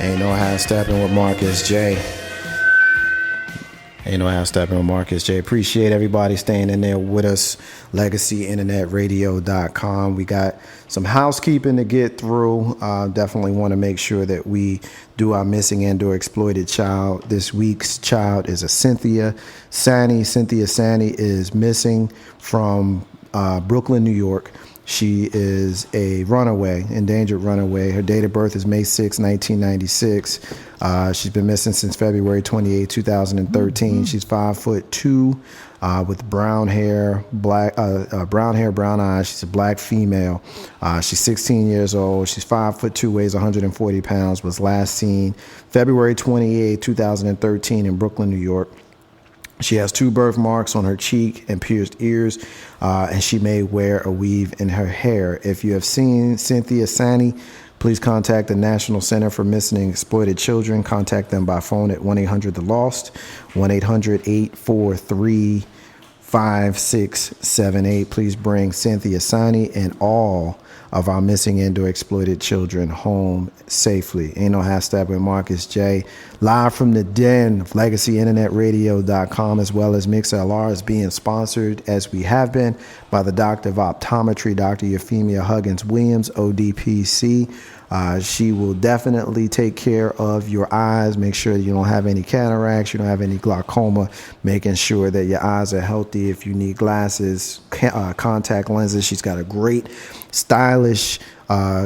Ain't no how stepping with Marcus J. Ain't no how stepping with Marcus J. Appreciate everybody staying in there with us. LegacyInternetRadio.com. We got some housekeeping to get through. Definitely want to make sure that we do our missing and or exploited child. This week's child is a Cynthia Sani. Cynthia Sani is missing from Brooklyn, New York. She is a runaway, endangered runaway. Her date of birth is May 6, 1996. She's been missing since February 28, 2013. She's 5'2", with brown hair, brown eyes. She's a black female. She's 16 years old. She's 5'2", weighs 140 pounds. Was last seen February 28, 2013 in Brooklyn, New York. She has 2 birthmarks on her cheek and pierced ears, and she may wear a weave in her hair. If you have seen Cynthia Sani, please contact the National Center for Missing and Exploited Children. Contact them by phone at 1-800-THE-LOST, 1-800-843-5678. Please bring Cynthia Sani and all of our missing and or exploited children home safely. Ain't no hashtag with Marcus J. Live from the den of LegacyInternetRadio.com, as well as MixLR, is being sponsored, as we have been, by the Doctor of Optometry, Dr. Euphemia Huggins Williams, ODPC. She will definitely take care of your eyes, make sure you don't have any cataracts, you don't have any glaucoma, making sure that your eyes are healthy. If you need glasses, contact lenses, she's got a great, stylish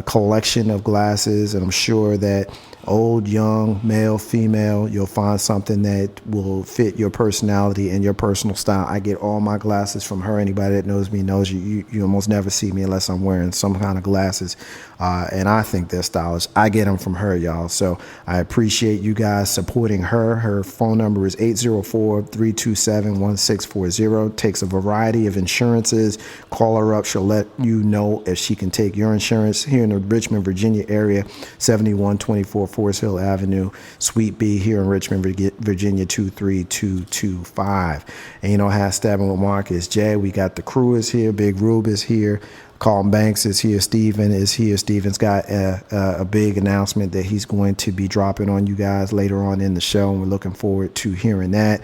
collection of glasses, and I'm sure that old, young, male, female, you'll find something that will fit your personality and your personal style. I get all my glasses from her. Anybody that knows me knows you almost never see me unless I'm wearing some kind of glasses, and I think they're stylish. I get them from her, y'all. So I appreciate you guys supporting her. Her phone number is 804-327-1640. Takes a variety of insurances. Call her up. She'll let you know if she can take your insurance here in the Richmond, Virginia area, 7124 Forest Hill Avenue, Suite B, here in Richmond, Virginia, 23225. Ain't no half stabbing with Marcus J. We got the crew is here. Big Rube is here. Carlton Banks is here. Steven is here. Steven's got a big announcement that he's going to be dropping on you guys later on in the show, and we're looking forward to hearing that.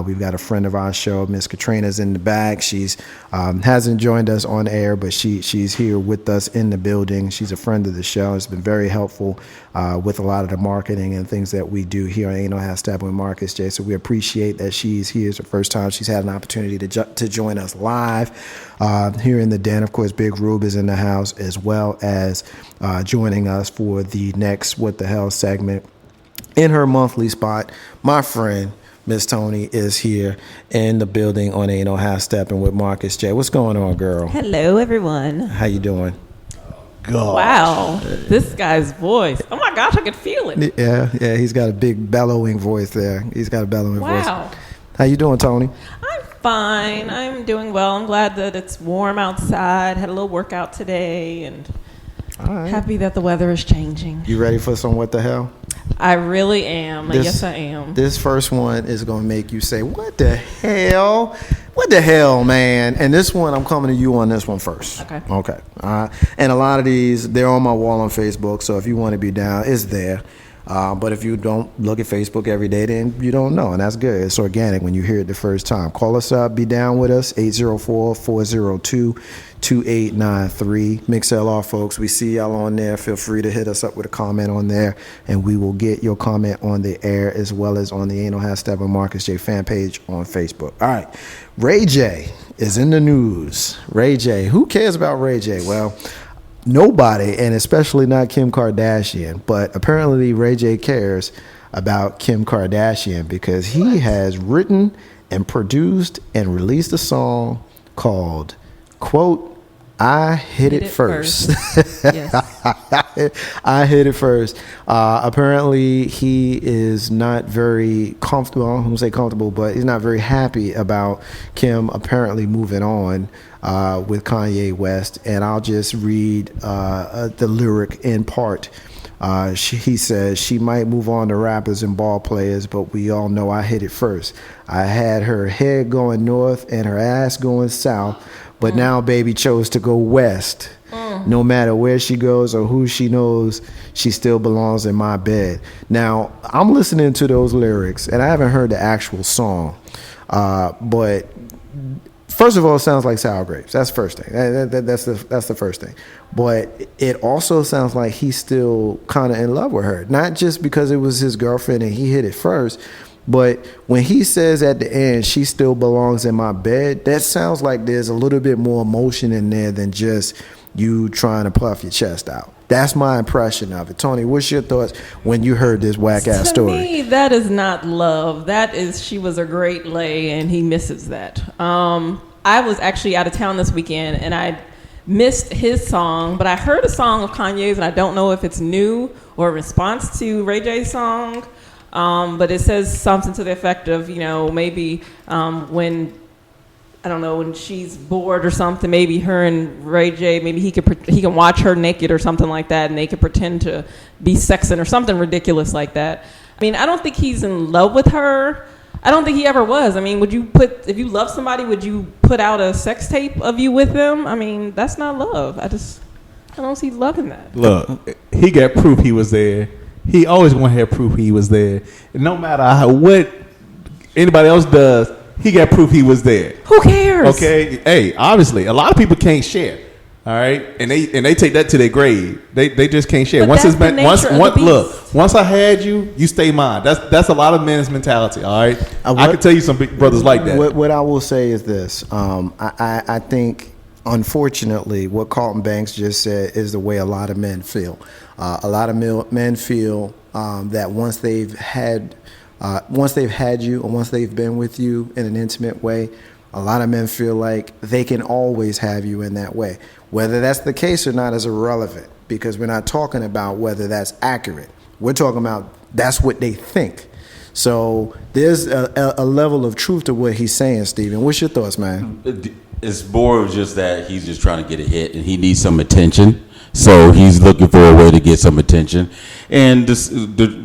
We've got a friend of our show, Miss Katrina's in the back. She's hasn't joined us on air, but she's here with us in the building. She's a friend of the show. It's been very helpful with a lot of the marketing and things that we do here on Ain't No Half Stabbing with Marcus J. So we appreciate that she's here. It's the first time she's had an opportunity to join us live here in the den. Of course, Big Rube is in the house, as well as joining us for the next What the Hell segment in her monthly spot. My friend Miss Tony is here in the building on Ain't No Half Stepping with Marcus J. What's going on, girl? Hello, everyone. How you doing? God. Wow, this guy's voice. Oh my gosh, I can feel it. Yeah, he's got a big bellowing voice there. He's got a bellowing voice. Wow. How you doing, Tony? I'm fine. I'm doing well. I'm glad that it's warm outside. Had a little workout today, and happy that the weather is changing. You ready for some What the Hell? I really am. Yes, I am. This first one is going to make you say, what the hell? What the hell, man? And this one, I'm coming to you on this one first. Okay. And a lot of these, they're on my wall on Facebook, so if you want to be down, it's there. But if you don't look at Facebook every day, then you don't know, and that's good. It's organic when you hear it the first time. Call us up, be down with us, 804-402-2893. MixLR, folks, we see y'all on there. Feel free to hit us up with a comment on there, and we will get your comment on the air, as well as on the Ain't No Half Stabbing Marcus J fan page on Facebook. All right, Ray J is in the news. Ray J, who cares about Ray J? Well, nobody, and especially not Kim Kardashian, but apparently Ray J cares about Kim Kardashian because he has written and produced and released a song called, quote, I hit it first. Yes. I hit it first. Apparently, he is not very comfortable. I won't say comfortable, but he's not very happy about Kim apparently moving on with Kanye West. And I'll just read the lyric in part. He says, she might move on to rappers and ball players, but we all know I hit it first. I had her head going north and her ass going south, but now baby chose to go west. No matter where she goes or who she knows, she still belongs in my bed. Now, I'm listening to those lyrics, and I haven't heard the actual song, but first of all, it sounds like sour grapes. That's the first thing. That's the first thing. But it also sounds like he's still kind of in love with her, not just because it was his girlfriend and he hit it first. But when he says at the end, she still belongs in my bed, that sounds like there's a little bit more emotion in there than just you trying to puff your chest out. That's my impression of it. Tony, what's your thoughts when you heard this whack-ass story? To me, that is not love. That is, she was a great lay, and he misses that. I was actually out of town this weekend, and I missed his song, but I heard a song of Kanye's, and I don't know if it's new or a response to Ray J's song. But it says something to the effect of, maybe when, I don't know, when she's bored or something, maybe her and Ray J, maybe he can watch her naked or something like that, and they could pretend to be sexing or something ridiculous like that. I mean, I don't think he's in love with her. I don't think he ever was. I mean, if you love somebody, would you put out a sex tape of you with them? I mean, that's not love. I don't see love in that. Look, he got proof he was there. He always want to have proof he was there. And no matter what anybody else does, he got proof he was there. Who cares? Okay. Hey, obviously, a lot of people can't share. All right, and they take that to their grave. They just can't share. But Once that's it's been the nature of the beast. once I had you, you stay mine. That's a lot of men's mentality. All right, I can tell you some big brothers like that. What I will say is this: I think, unfortunately, what Carlton Banks just said is the way a lot of men feel. A lot of men feel that once they've had you or once they've been with you in an intimate way, a lot of men feel like they can always have you in that way. Whether that's the case or not is irrelevant, because we're not talking about whether that's accurate. We're talking about that's what they think. So there's a level of truth to what he's saying, Stephen. What's your thoughts, man? It's more of just that he's just trying to get a hit and he needs some attention. So he's looking for a way to get some attention. And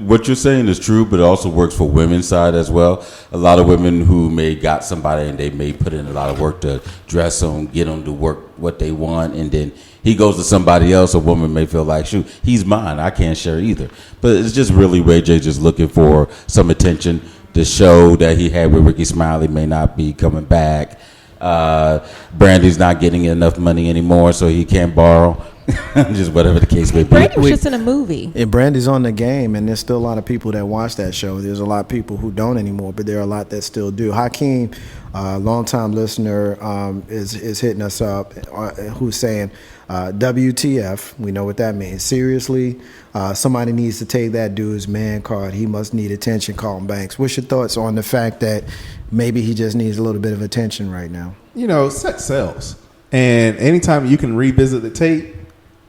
what you're saying is true, but it also works for women's side as well. A lot of women who may got somebody and they may put in a lot of work to dress them, get them to work what they want, and then he goes to somebody else. A woman may feel like, shoot, he's mine, I can't share either. But it's just really Ray J just looking for some attention. The show that he had with Ricky Smiley may not be coming back. Brandy's not getting enough money anymore, so he can't borrow. Just whatever the case may be. Brandy was just in a movie. And Brandy's on the game, and there's still a lot of people that watch that show. There's a lot of people who don't anymore, but there are a lot that still do. Hakeem, longtime listener, is hitting us up, who's saying, WTF, we know what that means. Seriously, somebody needs to take that dude's man card. He must need attention, Carlton Banks. What's your thoughts on the fact that maybe he just needs a little bit of attention right now? Sex sells. And anytime you can revisit the tape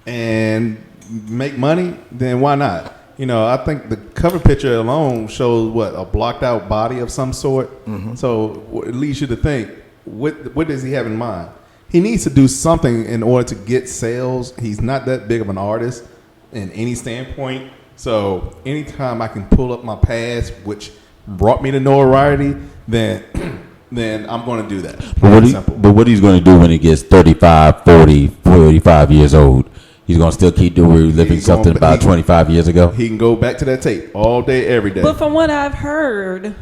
and make money, then why not? I think the cover picture alone shows a blocked out body of some sort. Mm-hmm. So it leads you to think, what does he have in mind? He needs to do something in order to get sales. He's not that big of an artist in any standpoint. So anytime I can pull up my past, which brought me to notoriety, then I'm going to do that. But what he's going to do when he gets 35, 40, 45 years old? He's going to still keep reliving something about 25 years ago? He can go back to that tape all day, every day. But from what I've heard,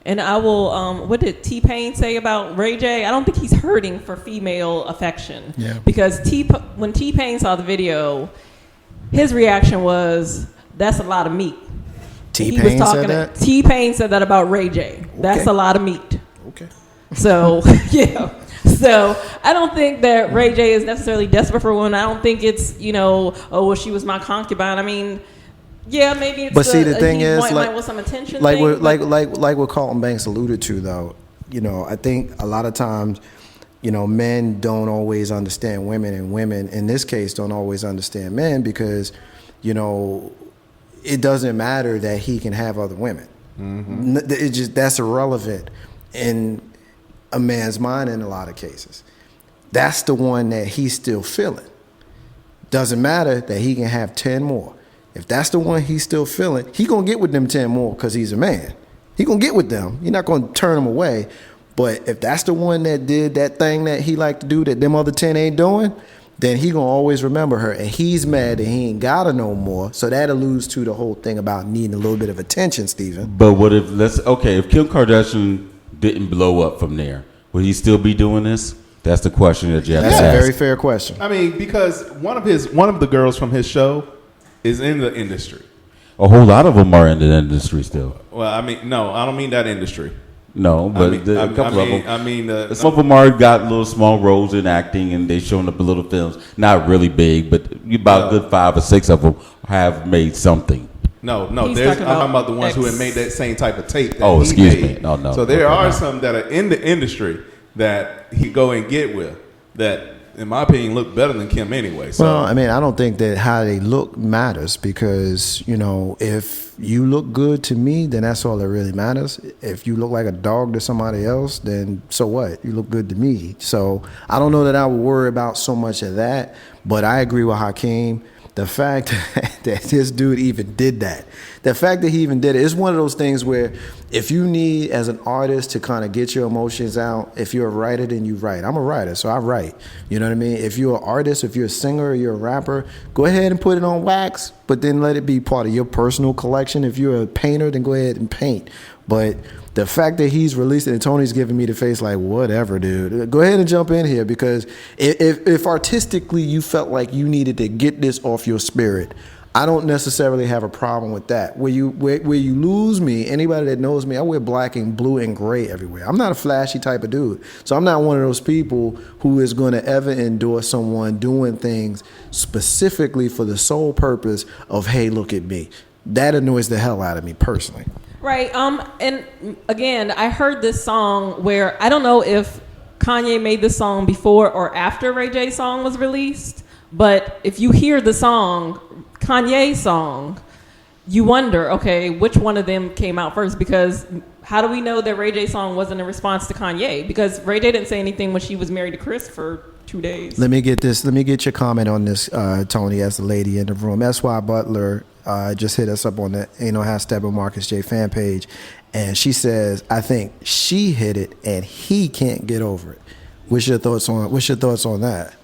and I will, what did T-Pain say about Ray J? I don't think he's hurting for female affection. Yeah. Because when T-Pain saw the video, his reaction was, that's a lot of meat. T-Pain said that? T-Pain said that about Ray J. Okay. That's a lot of meat. Okay. So, yeah. So I don't think that Ray J is necessarily desperate for one. I don't think it's, she was my concubine. I mean, yeah, maybe it's. But see, the thing is, might want some attention. Like what Carlton Banks alluded to, though. I think a lot of times, men don't always understand women, and women in this case don't always understand men because, it doesn't matter that he can have other women. Mm-hmm. That's irrelevant in a man's mind in a lot of cases. That's the one that he's still feeling. Doesn't matter that he can have 10 more. If that's the one he's still feeling, he gonna get with them 10 more because he's a man. He gonna get with them. You're not gonna turn them away. But if that's the one that did that thing that he liked to do that them other 10 ain't doing, then he gonna always remember her, and he's mad that he ain't got her no more. So that alludes to the whole thing about needing a little bit of attention, Steven. But what if if Kim Kardashian didn't blow up from there, would he still be doing this? That's the question that you have That's to a ask. very fair question. I mean, because one of the girls from his show is in the industry. A whole lot of them are in the industry still. Well, I mean, no, I don't mean that industry. No, but a couple of them. Some of them are got little small roles in acting, and they showing up in little films. Not really big, but about a good 5 or 6 of them have made something. No. He's I'm talking about the ones who have made that same type of tape. That he Excuse made. me. No. So there are some that are in the industry that he go and get with that, in my opinion, look better than Kim anyway. So. Well, I mean, I don't think that how they look matters because, if you look good to me, then that's all that really matters. If you look like a dog to somebody else, then so what? You look good to me. So I don't know that I would worry about so much of that, but I agree with Hakeem. The fact that this dude even did that, the fact that he even did it, it's one of those things where if you need, as an artist, to kind of get your emotions out, if you're a writer, then you write. I'm a writer, so I write. You know what I mean? If you're an artist, if you're a singer, or you're a rapper, go ahead and put it on wax, but then let it be part of your personal collection. If you're a painter, then go ahead and paint. But the fact that he's released it and Tony's giving me the face like, whatever, dude. Go ahead and jump in here because if artistically you felt like you needed to get this off your spirit, I don't necessarily have a problem with that. Where you lose me, anybody that knows me, I wear black and blue and gray everywhere. I'm not a flashy type of dude. So I'm not one of those people who is going to ever endorse someone doing things specifically for the sole purpose of, hey, look at me. That annoys the hell out of me personally. Right. And again, I heard this song where I don't know if Kanye made this song before or after Ray J's song was released, but if you hear the song, Kanye's song, you wonder, okay, which one of them came out first? Because how do we know that Ray J's song wasn't a response to Kanye? Because Ray J didn't say anything when she was married to Chris for 2 days. Let me get your comment on this, Tony, as the lady in the room. S.Y. Butler just hit us up on the Ain't No Half Steppin' Marcus J fan page, and she says, I think she hit it and he can't get over it. What's your thoughts on that?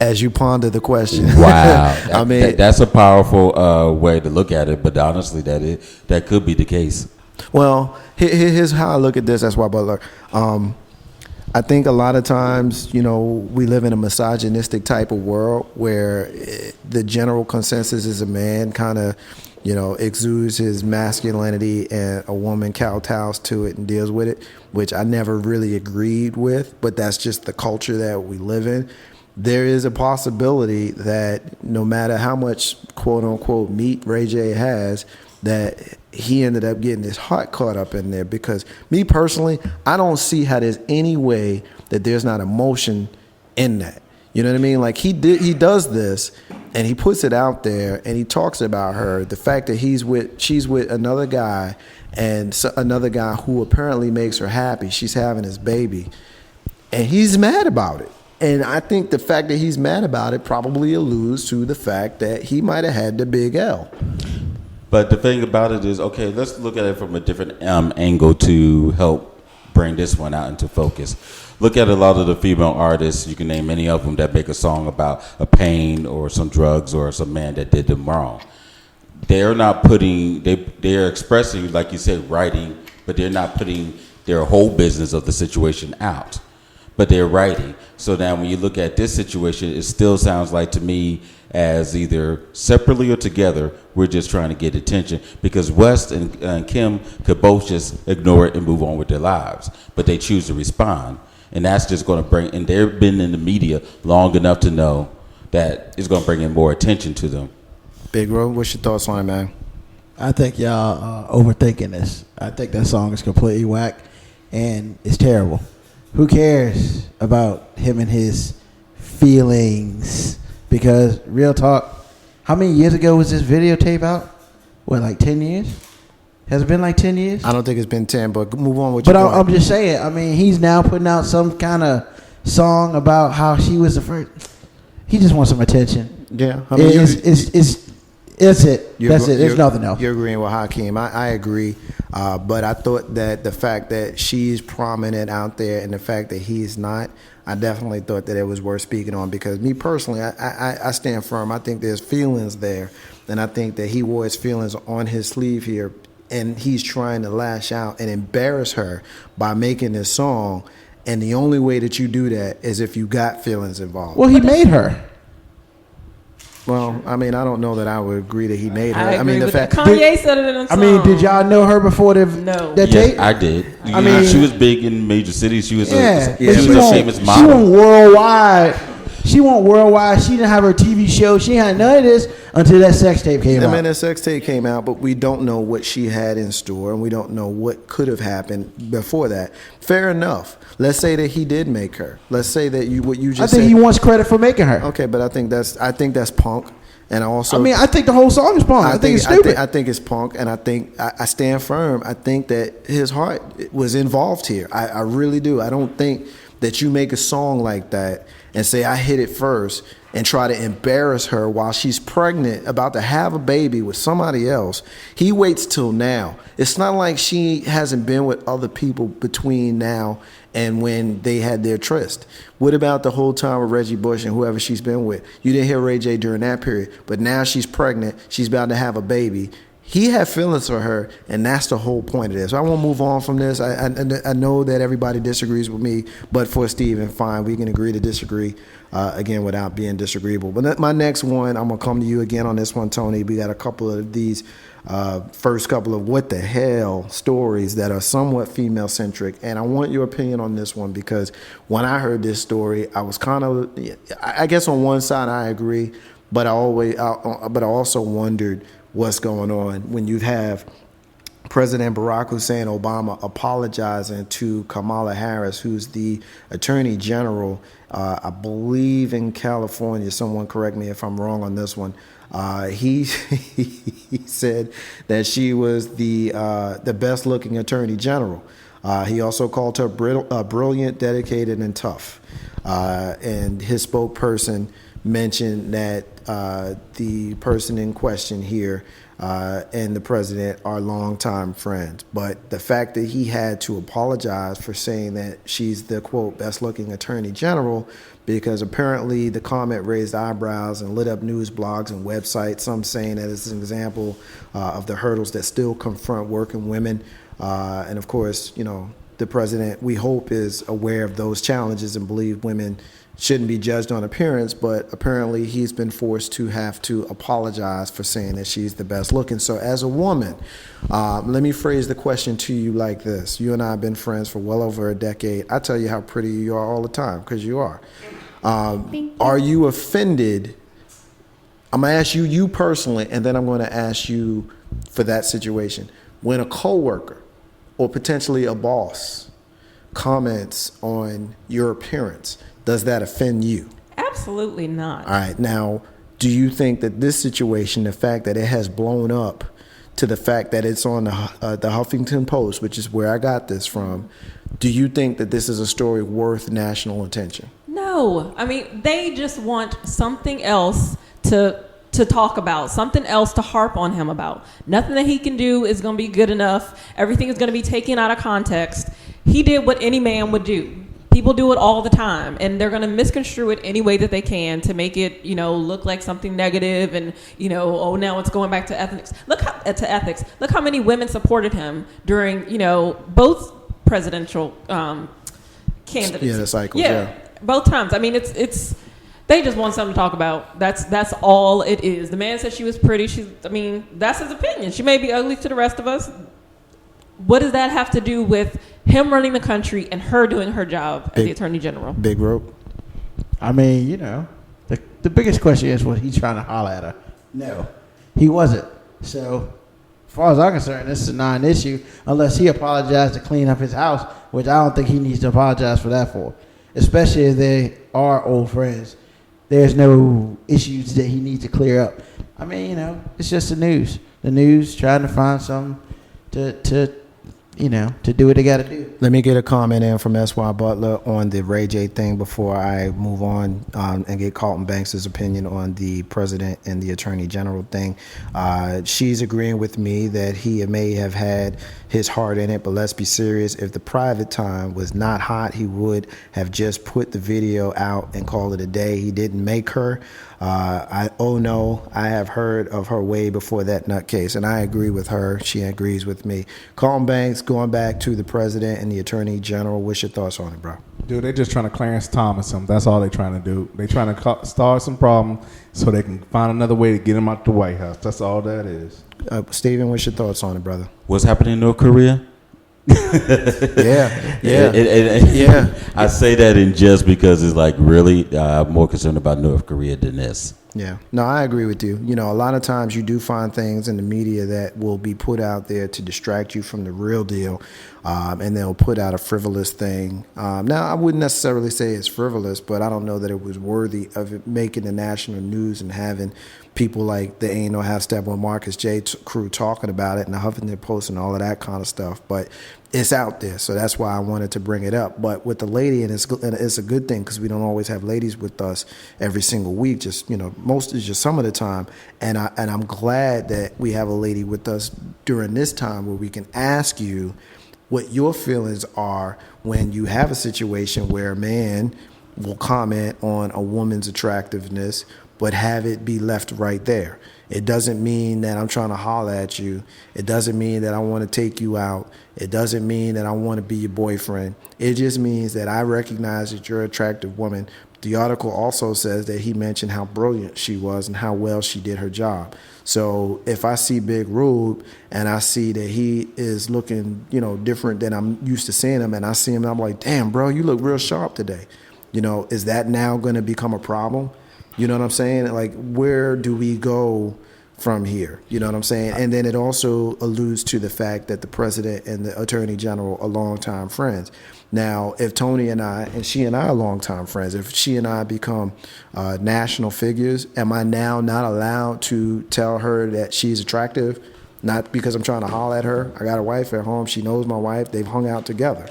As you ponder the question. Wow. I mean, that's a powerful way to look at it, but honestly, that could be the case. Well, here's how I look at this. That's why Butler. I think a lot of times, we live in a misogynistic type of world where the general consensus is a man kind of, exudes his masculinity and a woman kowtows to it and deals with it, which I never really agreed with, but that's just the culture that we live in. There is a possibility that no matter how much quote unquote meat Ray J has, that he ended up getting his heart caught up in there, because me personally, I don't see how there's any way that there's not emotion in that. You know what I mean? Like he does this and he puts it out there and he talks about her, the fact that she's with another guy, and another guy who apparently makes her happy. She's having his baby and he's mad about it. And I think the fact that he's mad about it probably alludes to the fact that he might have had the big L. But the thing about it is, okay, let's look at it from a different angle to help bring this one out into focus. Look at a lot of the female artists, you can name any of them, that make a song about a pain or some drugs or some man that did them wrong. They're not putting, they're expressing, like you said, writing, but they're not putting their whole business of the situation out. But they're writing. So now when you look at this situation, it still sounds like to me as either separately or together, we're just trying to get attention, because West and Kim could both just ignore it and move on with their lives, but they choose to respond. And that's just going to bring, and they've been in the media long enough to know that it's going to bring in more attention to them. Big Ro, what's your thoughts on it, man? I think y'all are overthinking this. I think that song is completely whack and it's terrible. Who cares about him and his feelings? Because real talk, how many years ago was this videotape out? What, like 10 years? Has it been like 10 years? I don't think it's been 10, but move on with your point. But I'm just saying, I mean, he's now putting out some kind of song about how she was the first. He just wants some attention. Yeah. I mean, it's it. That's it. There's nothing else. You're agreeing with Hakeem. I agree. But I thought that the fact that she's prominent out there and the fact that he's not, I definitely thought that it was worth speaking on because me personally, I stand firm. I think there's feelings there, and I think that he wore his feelings on his sleeve here, and he's trying to lash out and embarrass her by making this song. And the only way that you do that is if you got feelings involved. Well, he made her. Well, I mean, I don't know that I would agree that he made her. I agree mean, the with fact that. Kanye said it in a song. I mean, did y'all know her before No. that Yes, tape? I did. I mean, she was big in major cities. She was Yeah, she but was a famous She model. went worldwide. She went worldwide. She didn't have her TV show. She had none of this until that sex tape came I out. mean, the sex tape came out, but we don't know what she had in store, and we don't know what could have happened before that. Fair enough. Let's say that he did make her. Let's say that what you just I said. think he wants credit for making her. Okay, but I think that's punk, and also. I mean, I think the whole song is punk. I think it's stupid. I think it's punk, and I think I stand firm. I think that his heart was involved here. I really do. I don't think that you make a song like that and say I hit it first and try to embarrass her while she's pregnant, about to have a baby with somebody else. He waits till now. It's not like she hasn't been with other people between now and when they had their tryst. What about the whole time with Reggie Bush and whoever she's been with? You didn't hear Ray J during that period, but now she's pregnant. She's about to have a baby. He had feelings for her, and that's the whole point of this. I won't move on from this. I know that everybody disagrees with me, but for Steven, fine, we can agree to disagree, again, without being disagreeable. But my next one, I'm going to come to you again on this one, Tony. We got a couple of these first couple of what the hell stories that are somewhat female-centric, and I want your opinion on this one because when I heard this story, I was kind of, I guess on one side I agree, but I also wondered what's going on when you have President Barack Hussein Obama apologizing to Kamala Harris, who's the Attorney General, I believe in California. Someone correct me if I'm wrong on this one. He said that she was the best-looking Attorney General. He also called her brilliant, dedicated, and tough. And his spokesperson mentioned that the person in question here and the president are longtime friends. But the fact that he had to apologize for saying that she's the, quote, best-looking attorney general, because apparently the comment raised eyebrows and lit up news blogs and websites, some saying that it's an example of the hurdles that still confront working women. And, of course, you know, the president, we hope, is aware of those challenges and believe women shouldn't be judged on appearance, but apparently he's been forced to have to apologize for saying that she's the best looking. So as a woman, let me phrase the question to you like this. You and I have been friends for well over a decade. I tell you how pretty you are all the time, because you are. Are you offended? I'm going to ask you personally, and then I'm going to ask you for that situation. When a coworker or potentially a boss comments on your appearance, does that offend you? Absolutely not. All right. Now, do you think that this situation, the fact that it has blown up to the fact that it's on the Huffington Post, which is where I got this from, do you think that this is a story worth national attention? No. I mean, they just want something else to talk about, something else to harp on him about. Nothing that he can do is going to be good enough. Everything is going to be taken out of context. He did what any man would do. People do it all the time, and they're going to misconstrue it any way that they can to make it, you know, look like something negative, and, you know, oh, now it's going back to ethics. Look how many women supported him during, you know, both presidential candidates. Yeah, the cycles. Yeah. Both times. I mean, it's they just want something to talk about. That's all it is. The man said she was pretty. That's his opinion. She may be ugly to the rest of us. What does that have to do with him running the country and her doing her job as the Attorney General? Big rope. I mean, you know, the biggest question is, was he trying to holler at her? No, he wasn't. So, as far as I'm concerned, this is a non-issue unless he apologized to clean up his house, which I don't think he needs to apologize for that for, especially if they are old friends. There's no issues that he needs to clear up. I mean, you know, it's just the news. The news trying to find something to to do what they got to do. Let me get a comment in from S.Y. Butler on the Ray J thing before I move on and get Carlton Banks' opinion on the president and the attorney general thing. She's agreeing with me that he may have had his heart in it, but let's be serious. If the private time was not hot, he would have just put the video out and called it a day. He didn't make her. I have heard of her way before that nutcase, and I agree with her. She agrees with me. Carlton Banks, going back to the president and the attorney general, what's your thoughts on it, bro? Dude, they're just trying to Clarence Thomas him. That's all they're trying to do. They're trying to start some problem so they can find another way to get him out the White House. That's all that is. Stephen, what's your thoughts on it, brother? What's happening in North Korea? Yeah. Yeah. I say that in jest because it's like really, I'm more concerned about North Korea than this. Yeah. No, I agree with you. You know, a lot of times you do find things in the media that will be put out there to distract you from the real deal, and they'll put out a frivolous thing. Now, I wouldn't necessarily say it's frivolous, but I don't know that it was worthy of it making the national news and having people like the Ain't No Half Step with Marcus J. crew talking about it and the Huffington Post and all of that kind of stuff. But it's out there, so that's why I wanted to bring it up. But with the lady, and it's a good thing because we don't always have ladies with us every single week. Just most is just some of the time, and I'm glad that we have a lady with us during this time where we can ask you what your feelings are when you have a situation where a man will comment on a woman's attractiveness, but have it be left right there. It doesn't mean that I'm trying to holler at you. It doesn't mean that I want to take you out. It doesn't mean that I want to be your boyfriend. It just means that I recognize that you're an attractive woman. The article also says that he mentioned how brilliant she was and how well she did her job. So if I see Big Rube and I see that he is looking, different than I'm used to seeing him, and I see him and I'm like, damn, bro, you look real sharp today. Is that now going to become a problem? You know what I'm saying? Like, where do we go from here? You know what I'm saying? And then it also alludes to the fact that the president and the attorney general are longtime friends. Now, if Tony and I, and she and I are longtime friends, if she and I become national figures, am I now not allowed to tell her that she's attractive? Not because I'm trying to holler at her. I got a wife at home. She knows my wife. They've hung out together.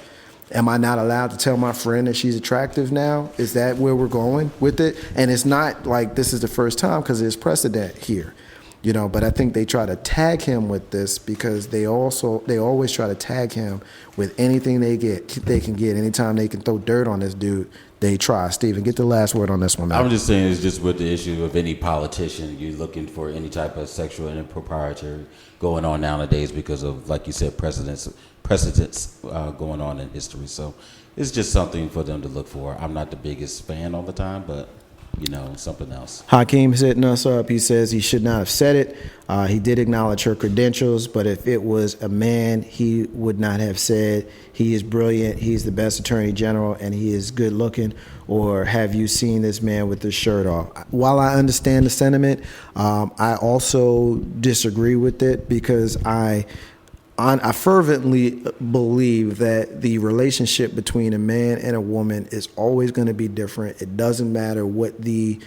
Am I not allowed to tell my friend that she's attractive now? Is that where we're going with it? And it's not like this is the first time because there's precedent here, but I think they try to tag him with this because they always try to tag him with anything they can get. Anytime they can throw dirt on this dude, they try. Steven, get the last word on this one, man. I'm just saying it's just with the issue of any politician, you're looking for any type of sexual impropriety going on nowadays because of, like you said, precedents going on in history. So it's just something for them to look for. I'm not the biggest fan all the time, but something else. Hakeem's hitting us up. He says he should not have said it. He did acknowledge her credentials, but if it was a man, he would not have said he is brilliant, he's the best attorney general, and he is good looking, or have you seen this man with his shirt off? While I understand the sentiment, I also disagree with it because I fervently believe that the relationship between a man and a woman is always going to be different. It doesn't matter what the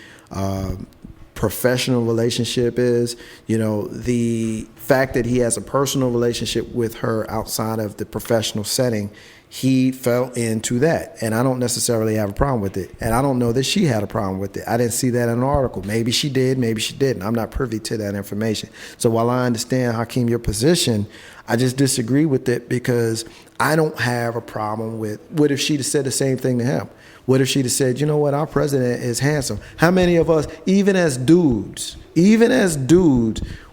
professional relationship is. The fact that he has a personal relationship with her outside of the professional setting, he fell into that. And I don't necessarily have a problem with it. And I don't know that she had a problem with it. I didn't see that in an article. Maybe she did, maybe she didn't. I'm not privy to that information. So while I understand, Hakeem, your position, I just disagree with it because I don't have a problem with, what if she'd have said the same thing to him? What if she'd have said, you know what, our president is handsome? How many of us, even as dudes,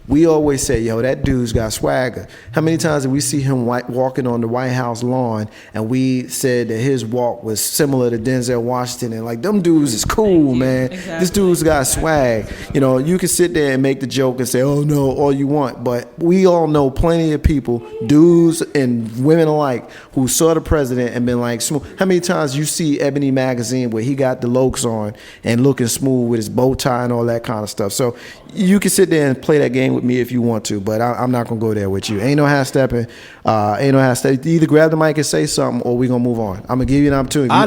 we always say, yo, that dude's got swagger. How many times did we see him walking on the White House lawn and we said that his walk was similar to Denzel Washington and like, them dudes is cool, man. Exactly. This dude's got swag. You can sit there and make the joke and say, oh no, all you want. But we all know plenty of people, dudes and women alike, who saw the president and been like, smooth. How many times you see Ebony magazine where he got the lokes on and looking smooth with his bow tie and all that kind of stuff? So you can sit there and play that game with me if you want to, but I'm not gonna go there with you. Ain't no half stepping. Ain't no half stepping. Either grab the mic and say something, or we gonna move on. I'm gonna give you an opportunity. I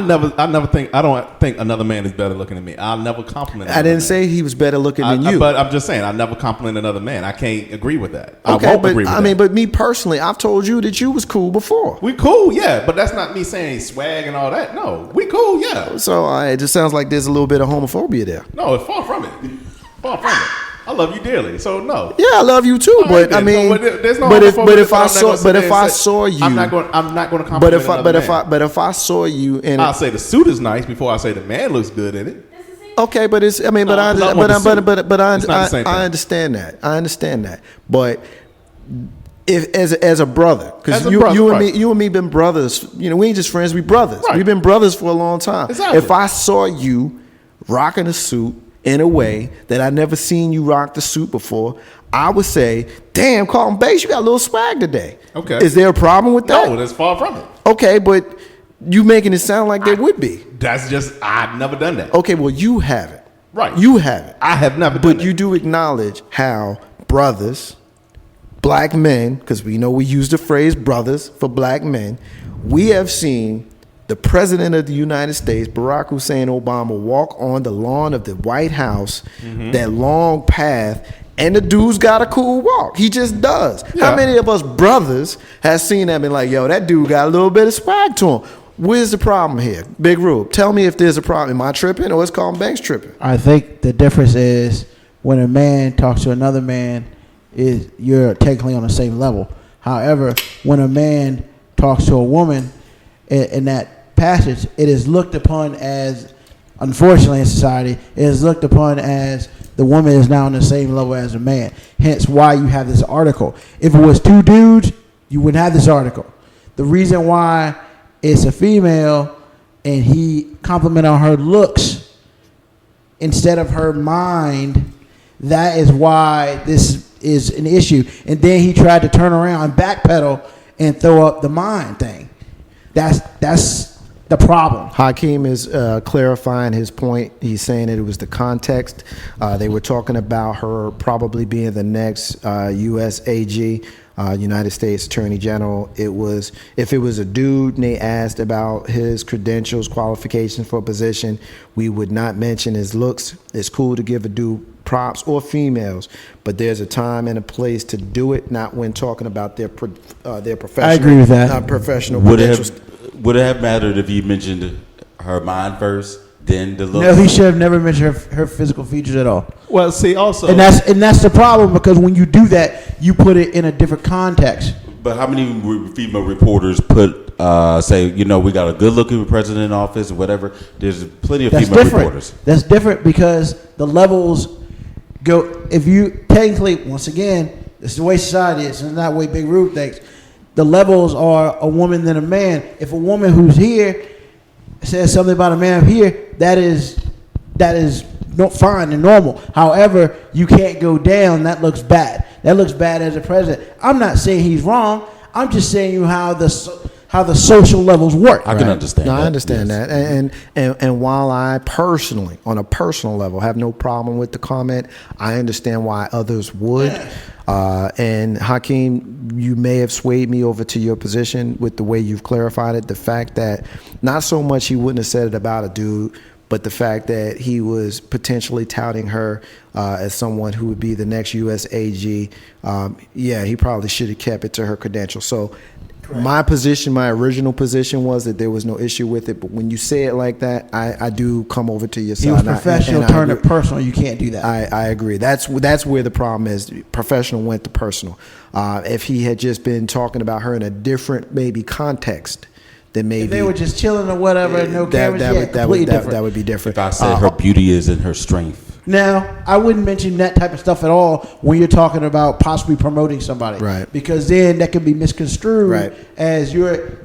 don't think another man is better looking than me. I'll never compliment. I didn't say he was better looking than you. But I'm just saying, I never compliment another man. I can't agree with that. Okay, I won't agree with that. but me personally, I've told you that you was cool before. We cool, yeah, but that's not me saying swag and all that. No, we cool, yeah. So it just sounds like there's a little bit of homophobia there. No, it's far from it. Far from it. I love you dearly, so no. Yeah, I love you too, but I mean, there's no but homophobia, if I saw you, I'm not going to compliment another man. But if I saw you in, I'll say the suit is nice before I say the man looks good in it. Okay, but it's. I mean, No, I understand that. I understand that. But if as a brother, because you and me been brothers. You know, we ain't just friends. We brothers. Right. We've been brothers for a long time. Exactly. If I saw you rocking a suit in a way that I never seen you rock the suit before, I would say, "Damn, Carlton Banks, you got a little swag today." Okay. Is there a problem with that? No, that's far from it. Okay, but you making it sound like there would be. That's just I've never done that. Okay, well, you haven't. Right. You haven't. I have never done that. But you do acknowledge how brothers, black men, because we know we use the phrase brothers for black men, we have seen the president of the United States, Barack Hussein Obama, walk on the lawn of the White House, that long path, and the dude's got a cool walk. He just does. Yeah. How many of us brothers have seen that and been like, yo, that dude got a little bit of swag to him? Where's the problem here? Big Rube, tell me if there's a problem. Am I tripping or is Carlton Banks tripping? I think the difference is when a man talks to another man, is you're technically on the same level. However, when a man talks to a woman in that passage, it is looked upon as, unfortunately in society, it is looked upon as the woman is now on the same level as a man. Hence why you have this article. If it was two dudes, you wouldn't have this article. The reason why it's a female and he complimented on her looks instead of her mind, that is why this is an issue. And then he tried to turn around and backpedal and throw up the mind thing. That's the problem. Hakeem is clarifying his point. He's saying that it was the context. They were talking about her probably being the next U.S. AG, United States Attorney General. If it was a dude and they asked about his credentials, qualifications for a position, we would not mention his looks. It's cool to give a dude props, or females, but there's a time and a place to do it, not when talking about their professional. I agree with that. Professional Would credentials. it have mattered if he mentioned her mind first, then the look? No, he should have never mentioned her physical features at all. Well, see, also, And that's the problem, because when you do that, you put it in a different context. But how many female reporters say, you know, we got a good-looking president in office or whatever? There's plenty of That's female different. reporters. That's different because the levels go. If you technically, once again, this is the way society is, and not the way Big Rube thinks. The levels are a woman than a man. If a woman who's here says something about a man here, that is not fine and normal. However, you can't go down. That looks bad. That looks bad as a president. I'm not saying he's wrong. I'm just saying you how the social levels work. I can understand No, that. I understand yes. that. And while I personally, on a personal level, have no problem with the comment, I understand why others would. And Hakeem, you may have swayed me over to your position with the way you've clarified it. The fact that not so much he wouldn't have said it about a dude, but the fact that he was potentially touting her as someone who would be the next U.S. AG, he probably should have kept it to her credentials. So my position, my original position was that there was no issue with it. But when you say it like that, I do come over to your side. He was professional, turned it personal. You can't do that. I agree. That's where the problem is. Professional went to personal. If he had just been talking about her in a different maybe context, then maybe if they were just chilling or whatever, no cameras, completely different. That would be different. If I said her beauty is in her strength. Now, I wouldn't mention that type of stuff at all when you're talking about possibly promoting somebody, Right? Because then that can be misconstrued Right. as you're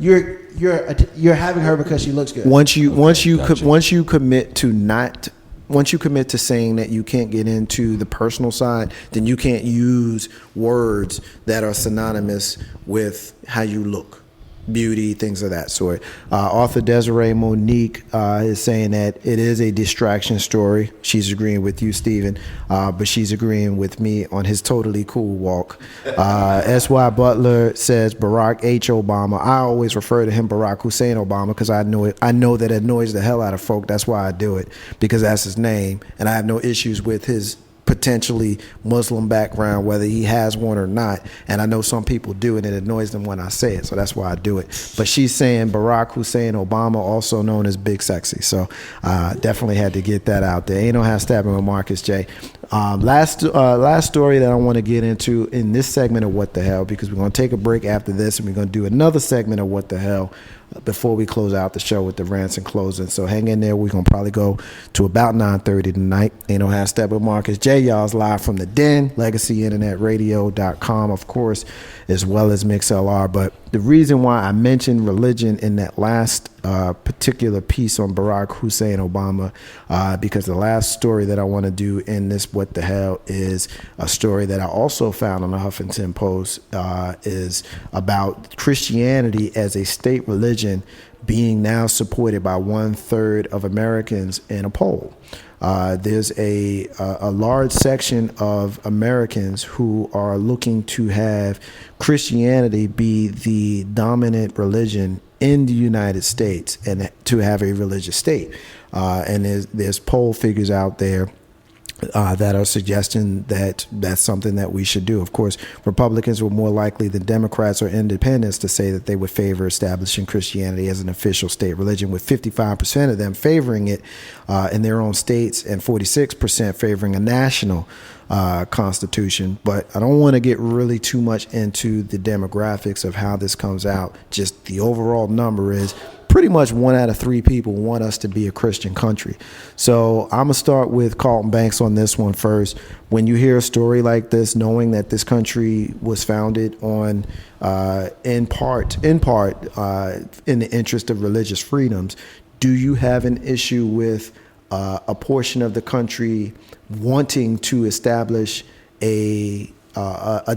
having her because she looks good. Once you Gotcha. commit to saying that you can't get into the personal side, then you can't use words that are synonymous with how you look. beauty, things of that sort. Author Desiree Monique is saying that it is a distraction story. She's agreeing with you, Stephen, but she's agreeing with me on his totally cool walk. S.Y. Butler says Barack H. Obama. I always refer to him Barack Hussein Obama because I know that it annoys the hell out of folk. That's why I do it, because that's his name, and I have no issues with his potentially Muslim background, whether he has one or not. And I know some people do, and it annoys them when I say it. So that's why I do it. But she's saying Barack Hussein Obama, also known as Big Sexy. So definitely had to get that out there. Ain't no half stabbing with Marcus J. Last story that I want to get into in this segment of What the Hell, because we're going to take a break after this, and we're going to do another segment of What the Hell before we close out the show with the rants and closing. So hang in there. We're going to probably go to about 9:30 tonight. Ain't no half step with Marcus J. Y'all's live from the Den, legacyinternetradio.com, of course, as well as MixLR. But the reason why I mentioned religion in that last particular piece on Barack Hussein Obama, because the last story that I want to do in this What the Hell is a story that I also found on the Huffington Post, is about Christianity as a state religion being now supported by 1/3 of Americans in a poll. There's a large section of Americans who are looking to have Christianity be the dominant religion in the United States and to have a religious state. And there's poll figures out there that are suggesting that that's something that we should do. Of course, Republicans were more likely than Democrats or independents to say that they would favor establishing Christianity as an official state religion, with 55% of them favoring it in their own states and 46% favoring a national constitution. But I don't want to get really too much into the demographics of how this comes out. Just the overall number is pretty much 1 out of 3 people want us to be a Christian country. So I'm going to start with Carlton Banks on this one first. When you hear a story like this, knowing that this country was founded on, in part, in the interest of religious freedoms, do you have an issue with a portion of the country wanting to establish a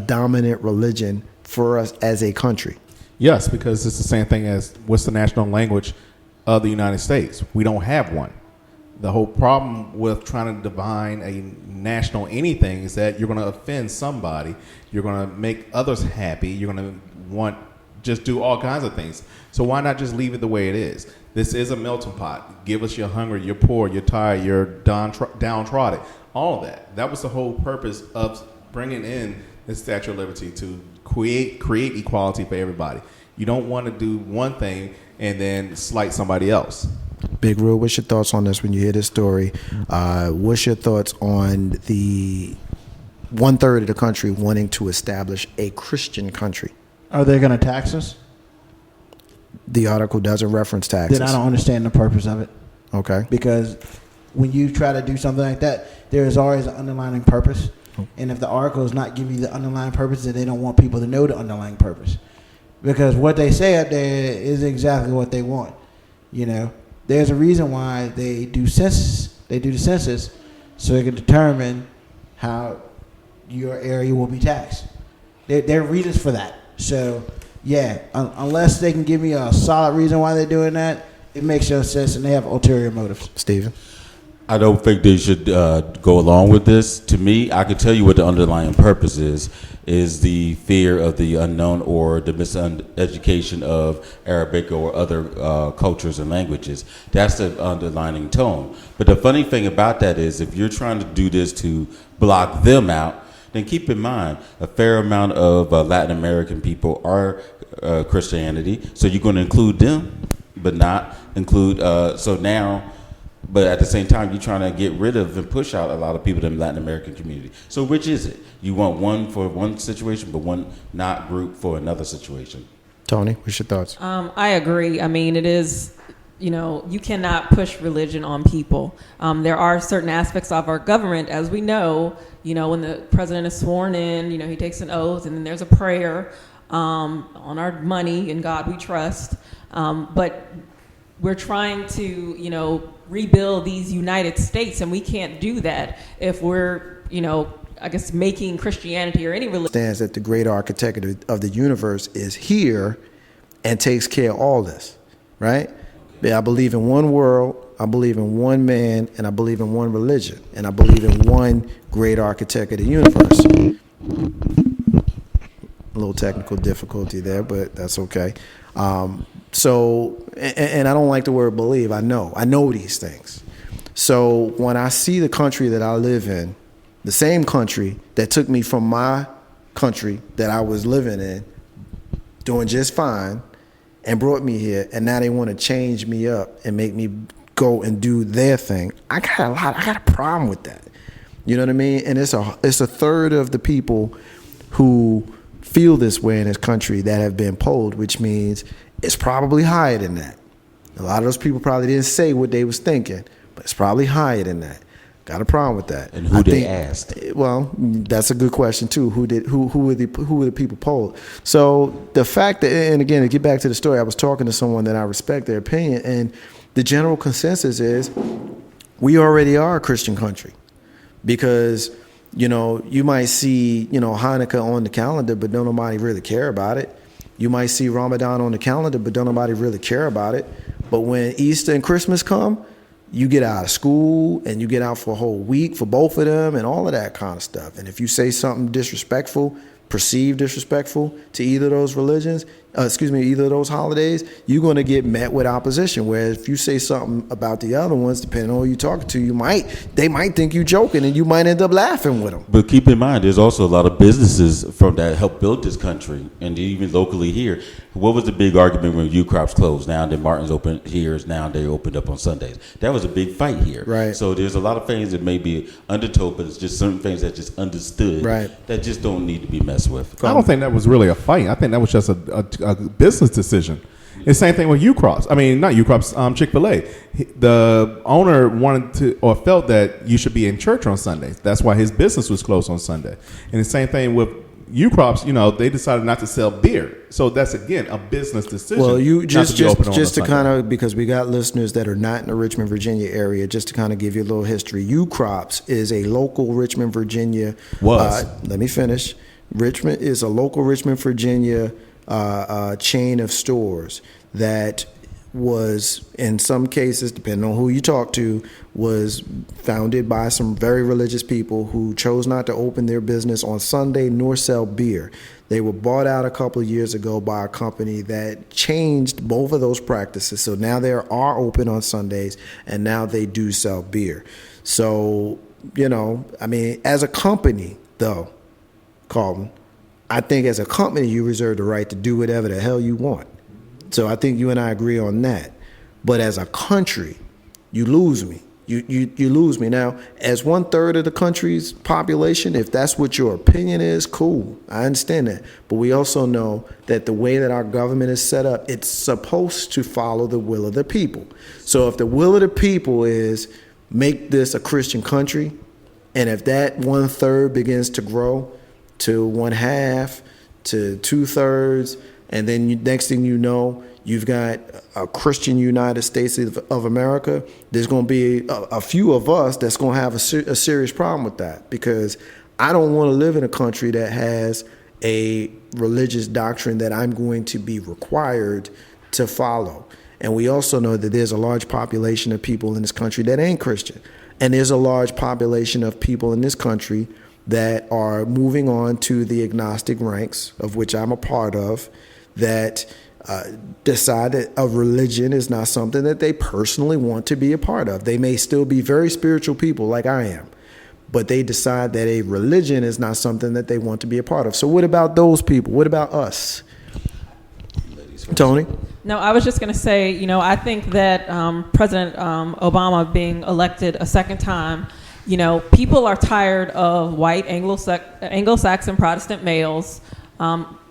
dominant religion for us as a country? Yes, because it's the same thing as what's the national language of the United States. We don't have one. The whole problem with trying to define a national anything is that you're going to offend somebody. You're going to make others happy. You're going to just do all kinds of things. So why not just leave it the way it is? This is a melting pot. Give us your hungry, you're poor, you're tired, you're downtrodden. All of that. That was the whole purpose of bringing in the Statue of Liberty, to create equality for everybody. You don't want to do one thing and then slight somebody else. Big Roo, what's your thoughts on this when you hear this story? What's your thoughts on the 1/3 of the country wanting to establish a Christian country? Are they going to tax us? The article doesn't reference taxes. Then I don't understand the purpose of it. Okay. Because when you try to do something like that, there is always an underlying purpose. And if the article is not giving you the underlying purpose, then they don't want people to know the underlying purpose. Because what they say up there is exactly what they want. You know, there's a reason why they do census. They do the census so they can determine how your area will be taxed. There are reasons for that. So, yeah, unless they can give me a solid reason why they're doing that, it makes no sense, and they have ulterior motives. Stephen? I don't think they should go along with this. To me, I can tell you what the underlying purpose is the fear of the unknown or the miseducation of Arabic or other cultures and languages. That's the underlying tone. But the funny thing about that is, if you're trying to do this to block them out, then keep in mind a fair amount of Latin American people are Christianity. So you're going to include them, but not include, but at the same time, you're trying to get rid of and push out a lot of people in the Latin American community. So which is it? You want one for one situation, but one not group for another situation. Tony, what's your thoughts? I agree. I mean, it is, you cannot push religion on people. There are certain aspects of our government, as we know, when the president is sworn in, he takes an oath, and then there's a prayer on our money, in God we trust. But we're trying to, rebuild these United States, and we can't do that if we're, making Christianity or any religion. Stands that the great architect of the universe is here and takes care of all this, right? Yeah, I believe in one world, I believe in one man, and I believe in one religion, and I believe in one great architect of the universe. A little technical difficulty there, but that's okay. And I don't like the word believe. I know these things. So when I see the country that I live in, the same country that took me from my country that I was living in, doing just fine, and brought me here, and now they want to change me up and make me go and do their thing. I got a problem with that. You know what I mean? And it's a third of the people who feel this way in this country that have been polled, which means it's probably higher than that. A lot of those people probably didn't say what they was thinking, but it's probably higher than that. Got a problem with that. And who they asked? Well, that's a good question too. Who were the people polled? So the fact that, and again, to get back to the story, I was talking to someone that I respect their opinion, and the general consensus is we already are a Christian country, because you might see Hanukkah on the calendar, but don't nobody really care about it. You might see Ramadan on the calendar, but don't nobody really care about it. But when Easter and Christmas come, you get out of school and you get out for a whole week for both of them and all of that kind of stuff. And if you say something disrespectful, perceived disrespectful to either of those religions, either of those holidays, you're going to get met with opposition. Whereas if you say something about the other ones, depending on who you're talking to, they might think you're joking, and you might end up laughing with them. But keep in mind, there's also a lot of businesses from that helped build this country, and even locally here. What was the big argument when U-Crops closed? Now that Martin's open here, now they opened up on Sundays. That was a big fight here. Right. So there's a lot of things that may be undertold, but it's just certain things that just understood. Right. That just don't need to be messed with. I don't think that was really a fight. I think that was just a business decision. It's the same thing with U-Crops. I mean, not U-Crops, Chick-fil-A. The owner wanted to, or felt that you should be in church on Sundays. That's why his business was closed on Sunday. And the same thing with U-Crops, they decided not to sell beer. So that's, again, a business decision. Well, you just to kind kind of, because we got listeners that are not in the Richmond, Virginia area, just to kind of give you a little history. U-Crops is a local Richmond, Virginia. Let me finish. Richmond is a local Richmond, Virginia chain of stores that was, in some cases, depending on who you talk to, was founded by some very religious people who chose not to open their business on Sunday nor sell beer. They were bought out a couple of years ago by a company that changed both of those practices. So now they are open on Sundays, and now they do sell beer. So, as a company, though, Carlton, I think as a company, you reserve the right to do whatever the hell you want. So I think you and I agree on that. But as a country, you lose me. You lose me. Now, as 1/3 of the country's population, if that's what your opinion is, cool. I understand that. But we also know that the way that our government is set up, it's supposed to follow the will of the people. So if the will of the people is make this a Christian country, and if that 1/3 begins to grow to 1/2 to 2/3, and then next thing you know, you've got a Christian United States of America, there's going to be a few of us that's going to have a serious problem with that, because I don't want to live in a country that has a religious doctrine that I'm going to be required to follow. And we also know that there's a large population of people in this country that ain't Christian. And there's a large population of people in this country that are moving on to the agnostic ranks, of which I'm a part of, that decide that a religion is not something that they personally want to be a part of. They may still be very spiritual people like I am, but they decide that a religion is not something that they want to be a part of. So what about those people? What about us? Tony? No, I was just going to say, I think that President Obama being elected a second time, people are tired of white Anglo-Saxon Protestant males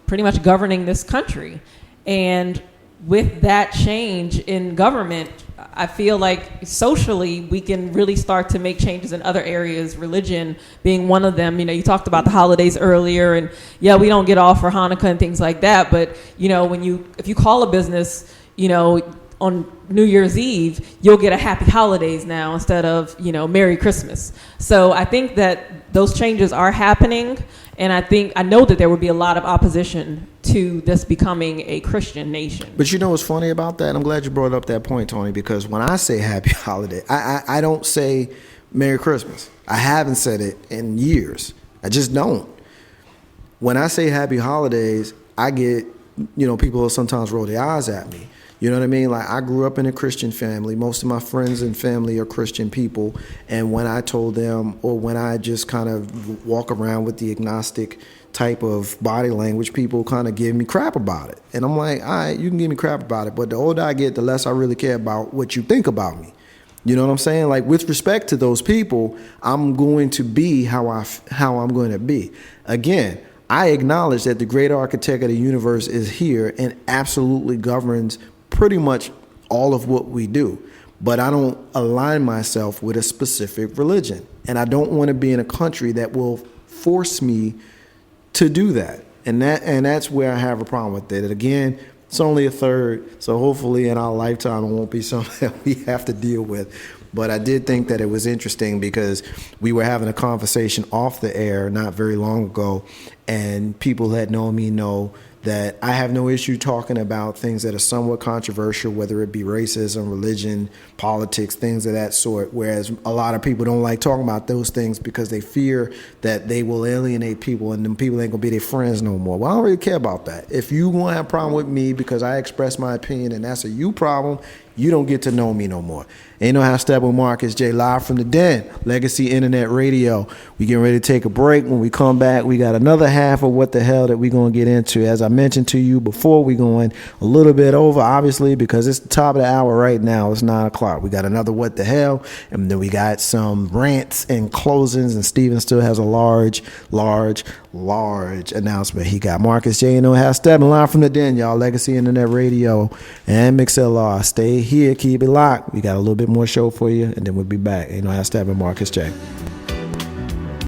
pretty much governing this country. And with that change in government, I feel like socially we can really start to make changes in other areas, religion being one of them. You talked about the holidays earlier, and yeah, we don't get off for Hanukkah and things like that, but if you call a business, on New Year's Eve, you'll get a happy holidays now instead of, Merry Christmas. So I think that those changes are happening, And I know that there would be a lot of opposition to this becoming a Christian nation. But you know what's funny about that? I'm glad you brought up that point, Tony, because when I say happy holiday, I don't say Merry Christmas. I haven't said it in years. I just don't. When I say happy holidays, I get, people will sometimes roll their eyes at me. You know what I mean? Like, I grew up in a Christian family. Most of my friends and family are Christian people. And when I told them, or when I just kind of walk around with the agnostic type of body language, people kind of give me crap about it. And I'm like, all right, you can give me crap about it. But the older I get, the less I really care about what you think about me. You know what I'm saying? Like, with respect to those people, I'm going to be how I'm going to be. Again, I acknowledge that the great architect of the universe is here and absolutely governs pretty much all of what we do. But I don't align myself with a specific religion. And I don't want to be in a country that will force me to do that. And that's where I have a problem with it. And again, it's only a third, so hopefully in our lifetime it won't be something that we have to deal with. But I did think that it was interesting because we were having a conversation off the air not very long ago, and people that know me know that I have no issue talking about things that are somewhat controversial, whether it be racism, religion, politics, things of that sort, whereas a lot of people don't like talking about those things because they fear that they will alienate people and then people ain't gonna be their friends no more. Well, I don't really care about that. If you gonna have a problem with me because I express my opinion and that's a you problem, you don't get to know me no more. Ain't no how step with Marcus J. Live from the Den, Legacy Internet Radio. We getting ready to take a break. When we come back, we got another half of what the hell that we gonna get into. As I mentioned to you before, we going a little bit over, obviously, because it's the top of the hour right now. It's 9 o'clock. We got another what the hell, and then we got some rants and closings, and Steven still has a large announcement. He got Marcus J. How Steppin live from the Den, y'all. Legacy Internet Radio and MixLR. Stay here, keep it locked. We got a little bit more show for you, and then we'll be back. How Steppin, Marcus J.